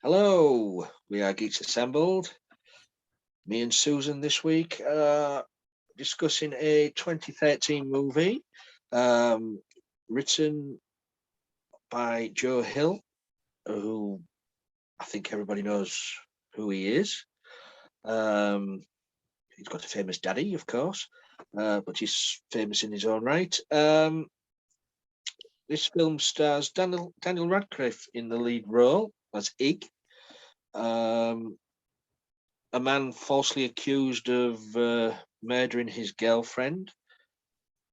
Hello, we are Geeks Assembled. Me and Susan this week discussing a 2013 movie written by Joe Hill, who I think everybody knows who he is. He's got a famous daddy, of course, but he's famous in his own right. This film stars Daniel Radcliffe in the lead role as Iggy. A man falsely accused of murdering his girlfriend,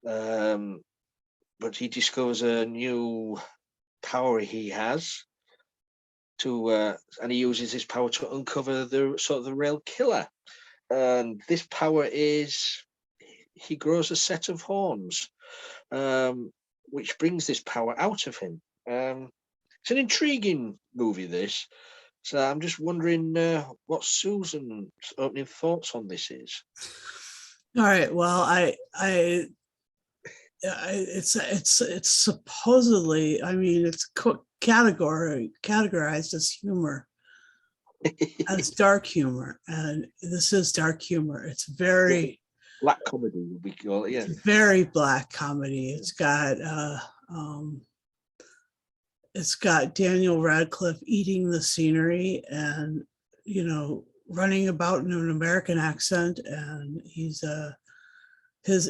but he discovers a new power he has and he uses his power to uncover the real killer. And this power is he grows a set of horns, which brings this power out of him. It's an intriguing movie, this. So I'm just wondering what Susan's opening thoughts on this is. All right. Well, it's supposedly. I mean, it's categorized as humor, as dark humor, and this is dark humor. It's very black comedy, we call it. Yeah, very black comedy. It's got Daniel Radcliffe eating the scenery and, running about in an American accent. And his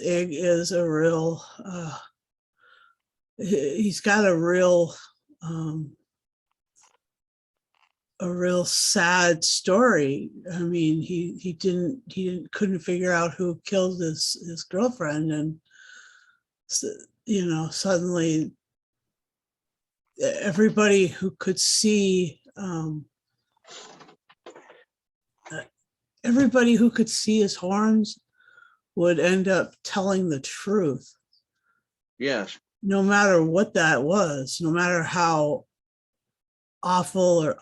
egg is a real, he's got a real sad story. I mean, he couldn't figure out who killed his girlfriend. And, suddenly everybody who could see his horns would end up telling the truth. Yes. No matter what that was, no matter how awful or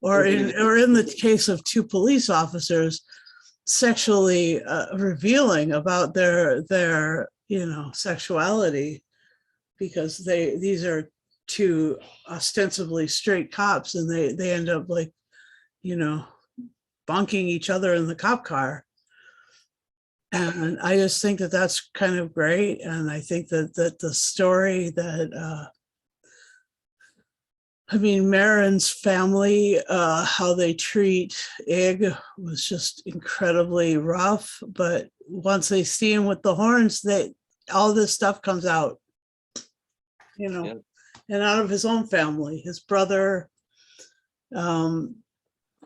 or in the case of two police officers, sexually revealing about their sexuality, because these are two ostensibly straight cops, and they end up bonking each other in the cop car. And I just think that that's kind of great. And I think that the story that Marin's family, how they treat Iggy was just incredibly rough. But once they see him with the horns, all this stuff comes out. Yeah. And out of his own family, his brother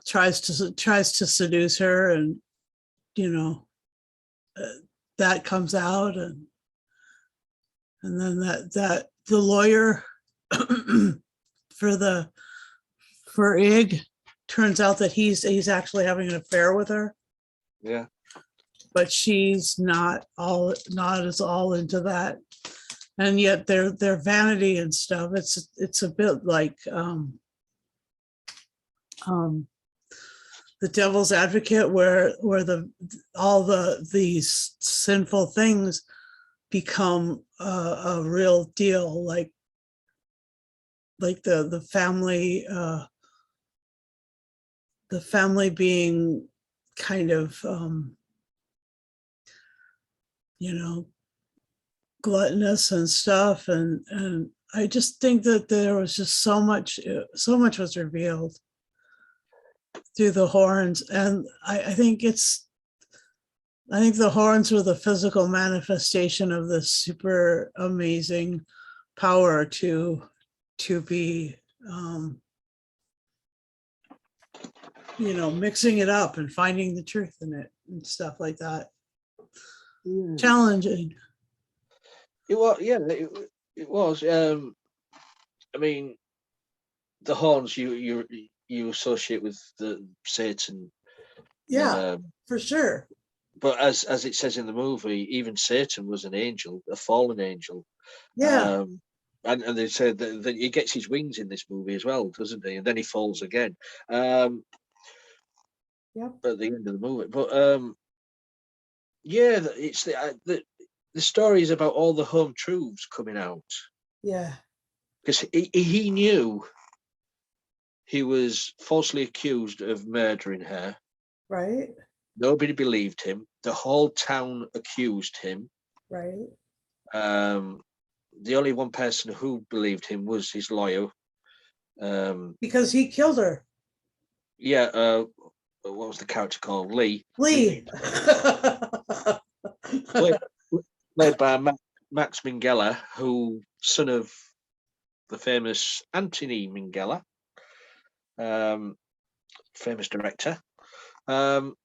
tries to seduce her, and that comes out, and then that the lawyer for Iggy turns out that he's actually having an affair with her. Yeah, but she's not as all into that. And yet their vanity and stuff, it's a bit like The Devil's Advocate, where these sinful things become a real deal, like the family being kind of gluttonous and stuff, and I just think that there was just so much was revealed through the horns. And I think the horns were the physical manifestation of this super amazing power to be mixing it up and finding the truth in it and stuff like that. Challenging. It was, yeah, it was. I mean, the horns you associate with the Satan. Yeah, for sure. But as it says in the movie, even Satan was an angel, a fallen angel. Yeah. And they said that he gets his wings in this movie as well, doesn't he? And then he falls again. Yep. At the end of the movie. But yeah, it's the story is about all the home truths coming out. Yeah. Because he knew he was falsely accused of murdering her. Right. Nobody believed him. The whole town accused him. Right. The only one person who believed him was his lawyer. Because he killed her. Yeah. What was the character called? Lee. Lee. Played by Max Minghella, who son of the famous Anthony Minghella, famous director. And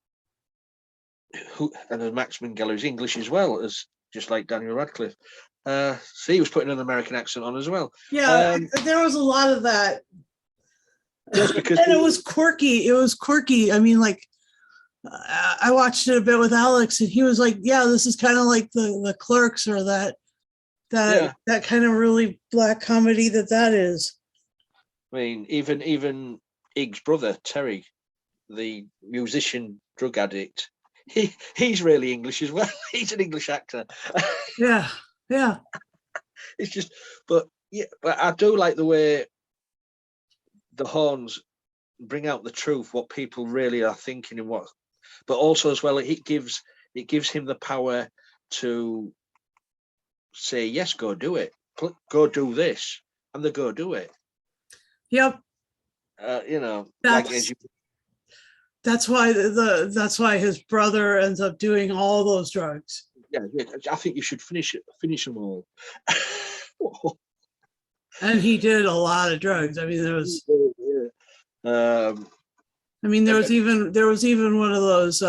Max Minghella is English as well, as just like Daniel Radcliffe. So he was putting an American accent on as well. Yeah, there was a lot of that. Just because, and it was quirky. It was quirky. I mean, like, I watched it a bit with Alex, and he was like, "Yeah, this is kind of like the Clerks, or that kind of really black comedy that is." I mean, even Iggy's brother Terry, the musician drug addict, he's really English as well. He's an English actor. Yeah. It's just, but I do like the way the horns bring out the truth, what people really are thinking, and what, but also as well, it gives him the power to say, yes, go do it, go do this, and they go do it. Yep. That's why that's why his brother ends up doing all those drugs. Yeah, I think you should finish them all. And he did a lot of drugs. I mean, there was. Yeah. There was even one of those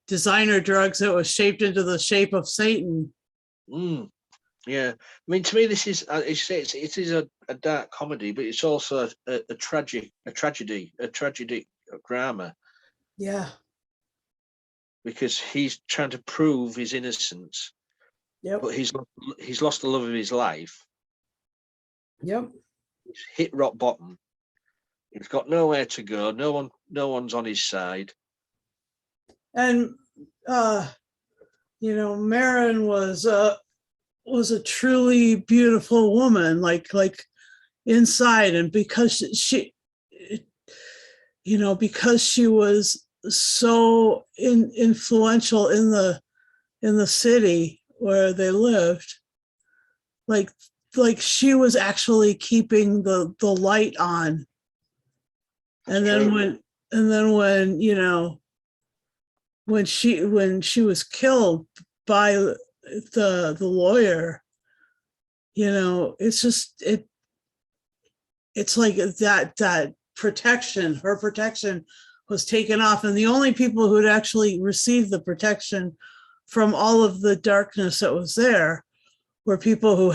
designer drugs that was shaped into the shape of Satan. Yeah, I mean, to me, this is it is a dark comedy, but it's also a tragedy, a tragic drama. Yeah, because he's trying to prove his innocence. Yep. But he's lost the love of his life. Yep. He's hit rock bottom. He's got nowhere to go. No one's on his side. And Marin was a truly beautiful woman, like inside, and because she was so influential in the city where they lived, like she was actually keeping the light on. And then when she was killed by the lawyer, it's just it's like that protection, her protection was taken off, and the only people who had actually received the protection from all of the darkness that was there were people who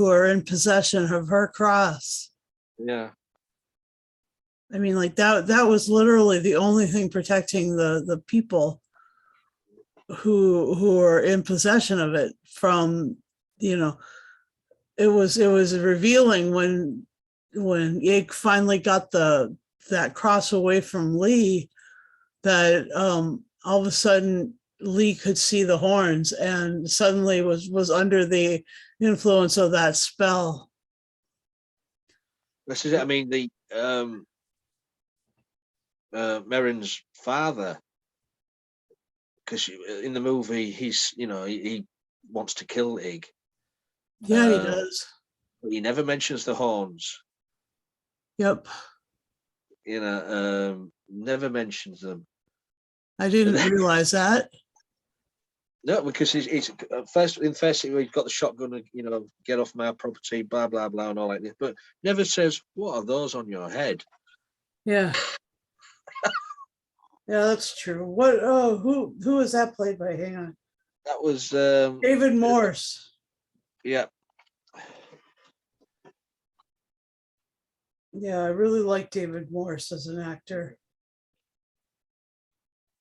are in possession of her cross. Yeah. I mean, like that was literally the only thing protecting the people who are in possession of it from, it was revealing when Iggy finally got that cross away from Lee, that all of a sudden Lee could see the horns and suddenly was under the influence of that spell. This is it. I mean, the Marin's father, because in the movie he's he wants to kill Iggy. Yeah, he does. But he never mentions the horns. Yep. Never mentions them. I didn't realize that. No, because he's first he's got the shotgun and get off my property, blah blah blah, and all like this, but never says, what are those on your head? Yeah. Yeah, that's true. What? Oh, who is that played by? Hang on. That was David Morse. Yeah. Yeah, I really like David Morse as an actor.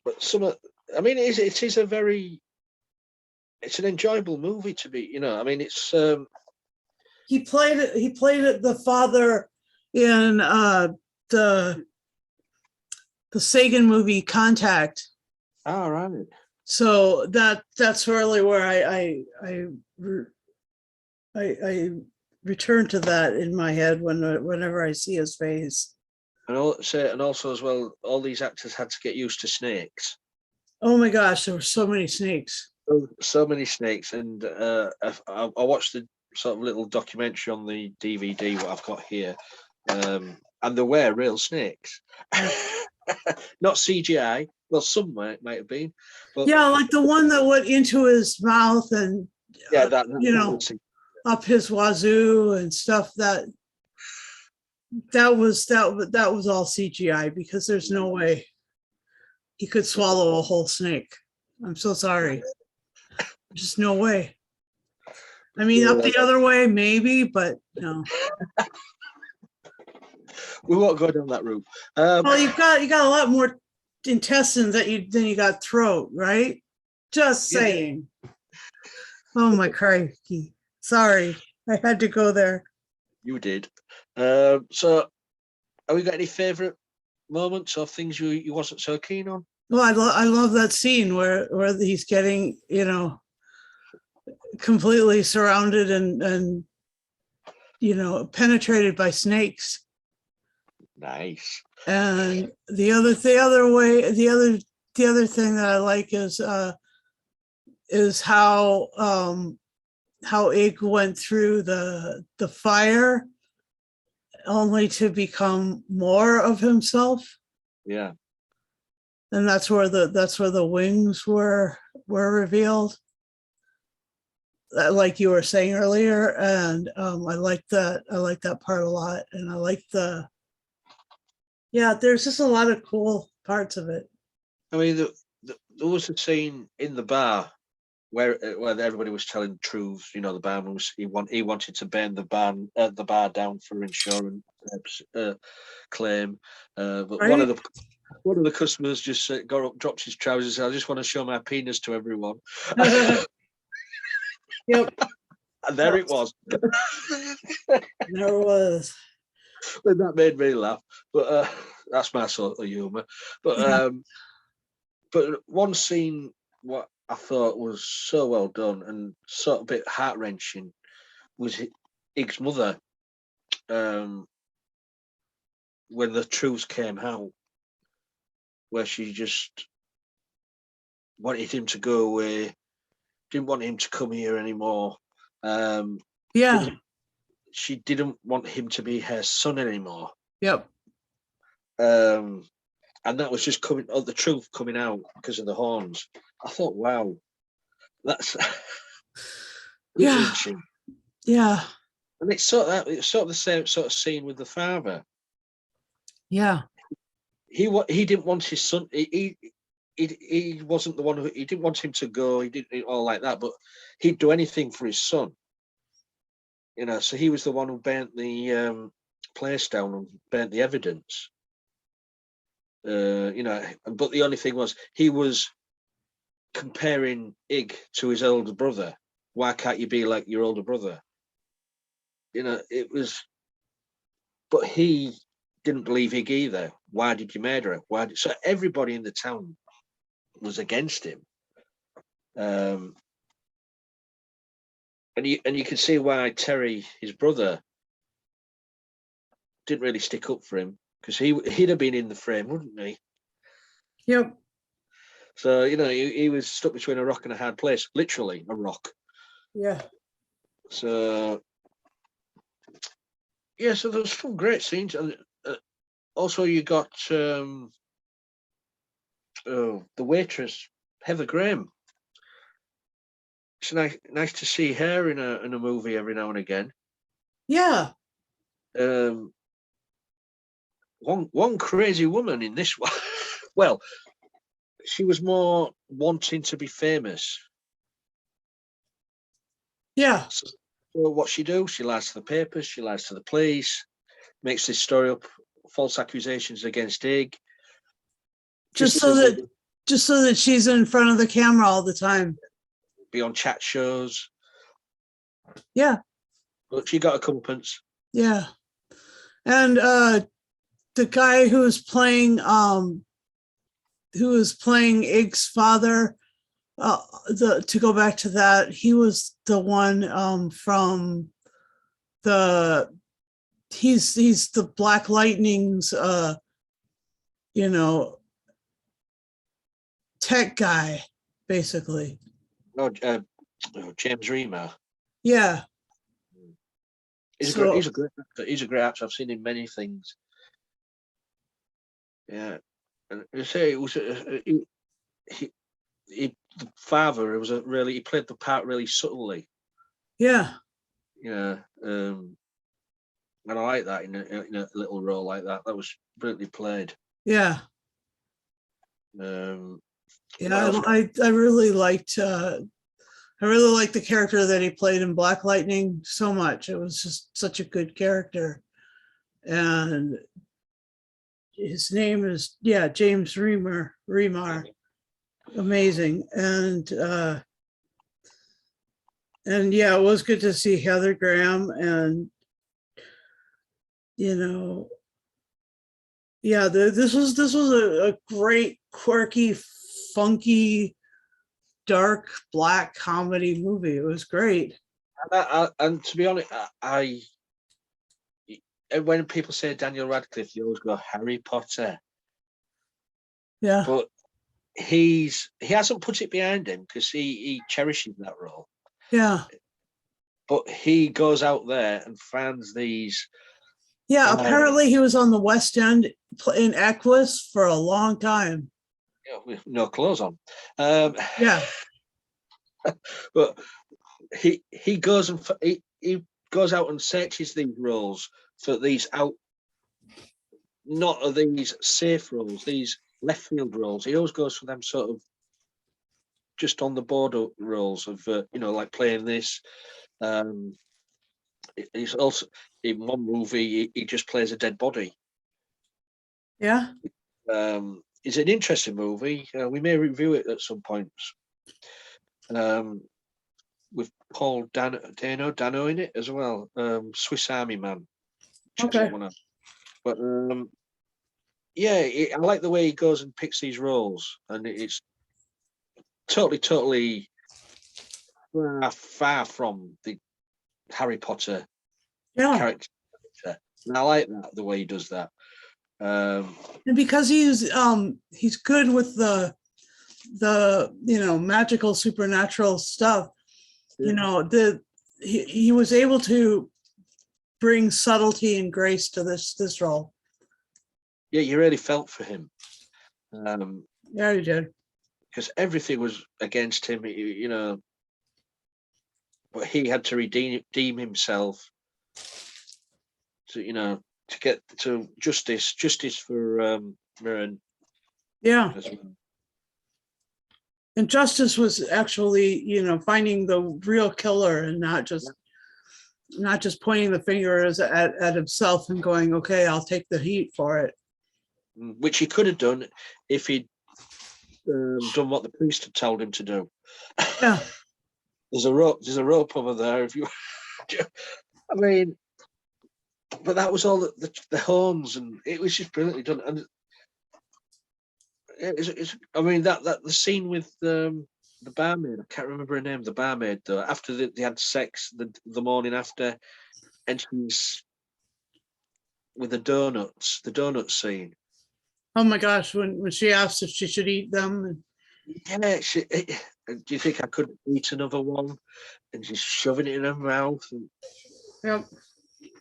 But it's an enjoyable movie to be. It's. He played the father in the Sagan movie Contact. All right. So that's really where I return to that in my head whenever I see his face. And also as well, all these actors had to get used to snakes. Oh my gosh, there were so many snakes. So many snakes, and I watched the sort of little documentary on the DVD what I've got here, and they were real snakes, not CGI. Well, some might have been, but Yeah, like the one that went into his mouth and yeah, up his wazoo and stuff. That was all CGI, because there's no way he could swallow a whole snake. I'm so sorry. Just no way. I mean, up the other way, maybe, but no. We won't go down that route. Well, you got a lot more intestines than you got throat, right? Just saying. Yeah. Oh my crikey! Sorry, I had to go there. You did. So, have we got any favourite moments or things you wasn't so keen on? Well, I love that scene where he's getting, completely surrounded and penetrated by snakes. Nice. And the other thing that I like is how Iggy went through the fire only to become more of himself. Yeah. And that's where the wings were revealed, like you were saying earlier. And I like that part a lot. And I like there's just a lot of cool parts of it. I mean, there was a scene in the bar where everybody was telling the truth. The barman he wanted to burn the bar down for insurance claim, but right. One of the customers just got up, dropped his trousers, and said, "I just want to show my penis to everyone." Yep. And there it was. There it was. And that made me laugh, but that's my sort of humour. But but one scene, what I thought was so well done and sort of a bit heart wrenching, was Iggy's mother. When the truth came out, where she just wanted him to go away, didn't want him to come here anymore. She didn't want him to be her son anymore. Yep. And that was just the truth coming out because of the horns. I thought, wow, that's wrenching. Yeah. And it's sort of the same sort of scene with the father. Yeah. He didn't want his son. He wasn't the one who. He didn't want him to go. He didn't all like that, but he'd do anything for his son. So he was the one who burnt the place down and burnt the evidence. But the only thing was he was comparing Iggy to his older brother. Why can't you be like your older brother? It was. But he didn't believe Iggy either. Why did you murder her? So everybody in the town was against him. And you can see why Terry, his brother, didn't really stick up for him, because he'd have been in the frame, wouldn't he? Yep. So he was stuck between a rock and a hard place, literally a rock. Yeah. So so there's some great scenes, and also you got the waitress, Heather Graham. It's nice to see her in a movie every now and again. Yeah. One crazy woman in this one. Well, she was more wanting to be famous. Yeah. So what she do? She lies to the papers. She lies to the police. Makes this story up. False accusations against Iggy. Just so that she's in front of the camera all the time. Be on chat shows. Yeah. But she got a comeuppance. Yeah. And the guy who was playing Iggy's father, to go back to that, he was the one he's the Black Lightning's you know, tech guy, basically. No, James Remar. Yeah. He's So a great actor. He's a great actor. I've seen him many things. Yeah, and I say it was the father. It was he played the part really subtly. yeah, Yeah, and I like that in a little role like that. That was brilliantly played. yeah, What yeah. else? I really liked the character that he played in Black Lightning so much. It was just such a good character, and his name is James Remar, amazing, and yeah, it was good to see Heather Graham, and you know, yeah, this was a great, quirky, funky, dark black comedy movie. It was great. And to be honest, when people say Daniel Radcliffe, you always go Harry Potter, Yeah, but he hasn't put it behind him because he cherishes that role. yeah, But he goes out there and finds these. yeah. Apparently, he was on the West End in Equus for a long time. With no clothes on. Yeah, But he goes and he goes out and searches these roles for these not these safe roles, these left field roles. He always goes for them sort of just on the border roles of like playing this. He's also in one movie he just plays a dead body. yeah. It's an interesting movie. We may review it at some points. With Paul Dano in it as well. Swiss Army Man. Okay. But I like the way he goes and picks these roles, and it's totally far from the Harry Potter character. And I like that the way he does that. And because he's good with the magical supernatural stuff, he was able to bring subtlety and grace to this role. Yeah, you really felt for him. Yeah, you did. Because everything was against him, but he had to redeem himself to get to justice for Mirren. Yeah. As well. And justice was actually, finding the real killer and not just pointing the finger at himself and going, okay, I'll take the heat for it. Which he could have done if he'd done what the priest had told him to do. Yeah. There's a rope over there. If you, I mean, but that was all the horns, and it was just brilliantly done. And I mean that the scene with the barmaid, I can't remember her name, the barmaid though. After they had sex the morning after, and she's with the donut scene. Oh my gosh, when she asked if she should eat them. Yeah, do you think I could eat another one? And she's shoving it in her mouth. Yep,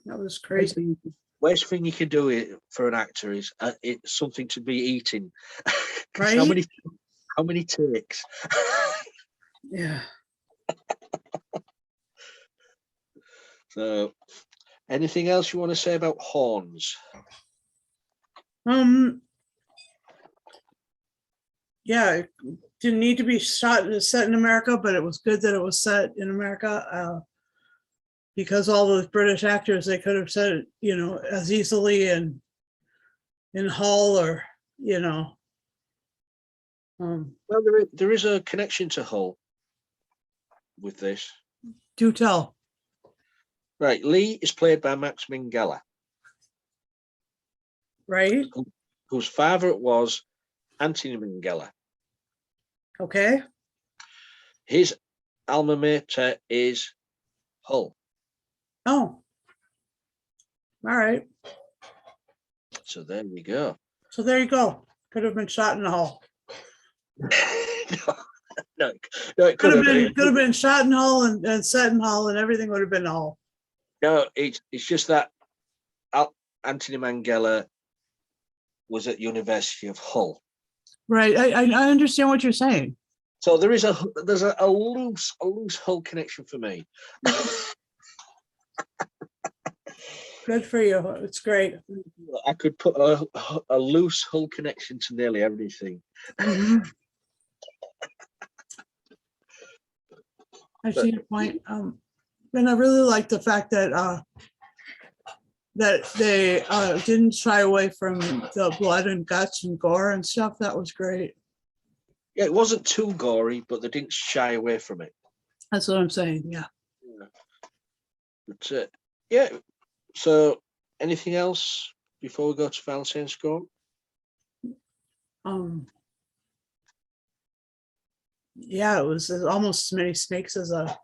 that was crazy. Worst thing you can do for an actor is it's something to be eating. Right? How many takes? Yeah. So, anything else you want to say about horns? Yeah, it didn't need to be set in America, but it was good that it was set in America because all those British actors, they could have said it, as easily in Hull or, Well, there is a connection to Hull with this. Do tell. Right, Lee is played by Max Minghella. Right. Whose father was Anthony Minghella. Okay. His alma mater is Hull. Oh. All right. So there we go. So there you go. Could have been shot in the hole. no, it Could have been shot in Hull and set in Hull, and everything would have been Hull. No, it's just that Anthony Minghella was at University of Hull. Right. I understand what you're saying. So there's a loose Hull connection for me. Good for you. It's great. I could put a loose Hull connection to nearly everything. Mm-hmm. I see your point. And I really like the fact that they didn't shy away from the blood and guts and gore and stuff. That was great. Yeah, it wasn't too gory, but they didn't shy away from it. That's what I'm saying. Yeah. That's it. Yeah. So, anything else before we go to final saying score? Yeah, it was almost as many snakes as a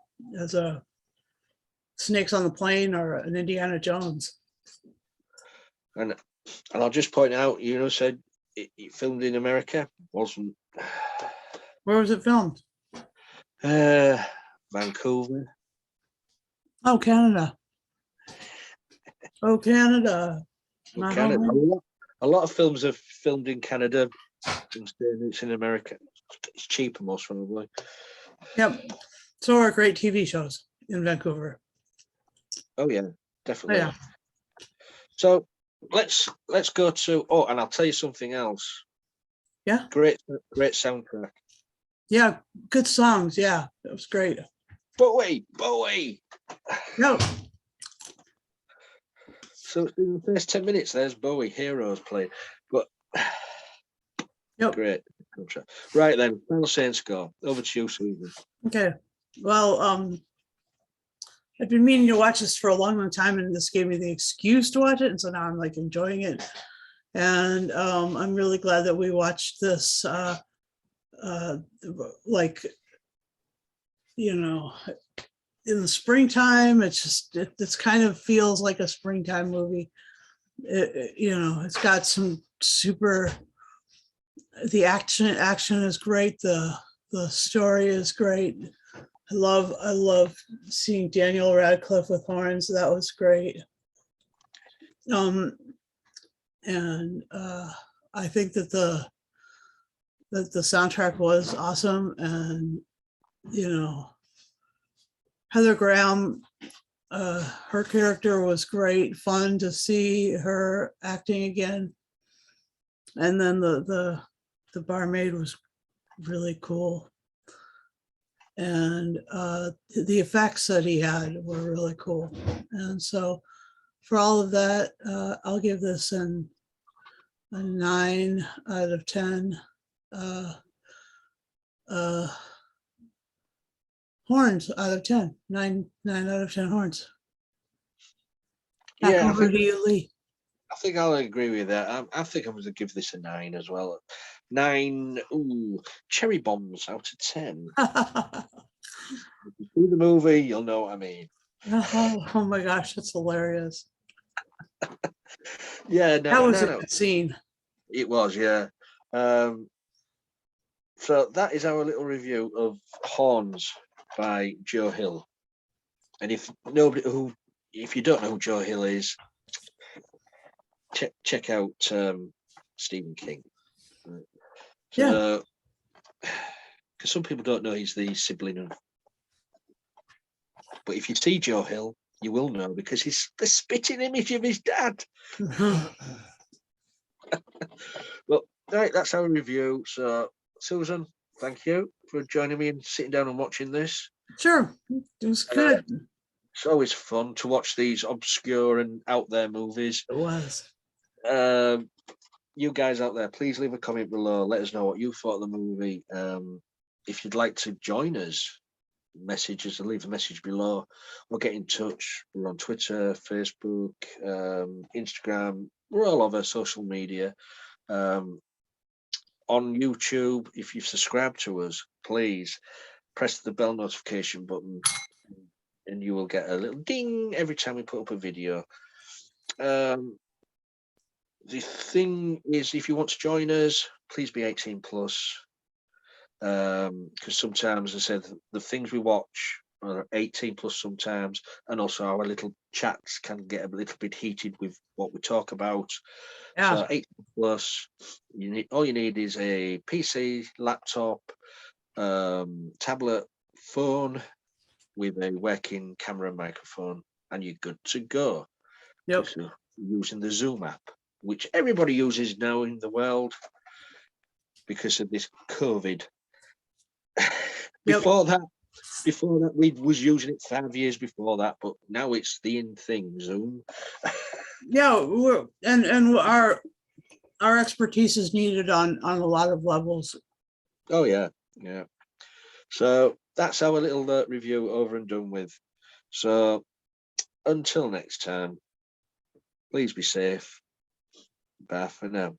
snakes on the plane or an Indiana Jones. And I'll just point out, said it filmed in America. Wasn't. Where was it filmed? Vancouver. Oh, Canada. Oh, Canada. Canada. A lot of films are filmed in Canada. Instead, it's in America. It's cheaper, most probably. Yep. So are great TV shows in Vancouver. Oh yeah, definitely. Oh, yeah. So let's go to. Oh, and I'll tell you something else. Yeah. Great soundtrack. Yeah, good songs. Yeah, it was great. Bowie. Yep. So in the first 10 minutes, there's Bowie, Heroes playing. But yep. Great. Right then, final saying score. Over to you, Susan. Okay. Well, I've been meaning to watch this for a long time, and this gave me the excuse to watch it, and so now I'm like enjoying it. And I'm really glad that we watched this. Like, in the springtime. It's kind of feels like a springtime movie. It's got some super. The action is great. The story is great. I love seeing Daniel Radcliffe with horns. That was great. And I think that the soundtrack was awesome, and Heather Graham, her character was great. Fun to see her acting again. And then the barmaid was really cool. And the effects that he had were really cool. And so for all of that, I'll give this a 9 out of 10. Horns out of 10. 9 out of 10 horns. Back over to you, Lee. I think I'll agree with that. I think I'm going to give this a 9 as well. 9 cherry bombs out of 10. If you see the movie, you'll know what I mean. Oh my gosh, that's hilarious. Yeah, that was a good scene. It was, yeah. So that is our little review of Horns by Joe Hill. And if you don't know who Joe Hill is, check out Stephen King. Yeah. Because some people don't know he's the sibling of. But if you see Joe Hill, you will know, because he's the spitting image of his dad. Well, right, that's our review. So, Susan, thank you for joining me and sitting down and watching this. Sure, it was good. It's always fun to watch these obscure and out there movies. It was. You guys out there, please leave a comment below. Let us know what you thought of the movie. If you'd like to join us, messages and leave a message below, or get in touch. We're on Twitter, Facebook, Instagram. We're all over social media. On YouTube, if you've subscribed to us, please press the bell notification button, and you will get a little ding every time we put up a video. The thing is, if you want to join us, please be 18 plus. Because sometimes, as I said, the things we watch are 18 plus sometimes, and also our little chats can get a little bit heated with what we talk about. Yeah. So 18 plus, all you need is a PC, laptop, tablet, phone with a working camera and microphone, and you're good to go. Yep. Because you're using the Zoom app, which everybody uses now in the world because of this COVID. Yep. Before that, we was using it 5 years before that, but now it's the in thing, Zoom. Yeah, and our expertise is needed on a lot of levels. Oh yeah, yeah. So that's our little review over and done with. So until next time, please be safe. Bye for now.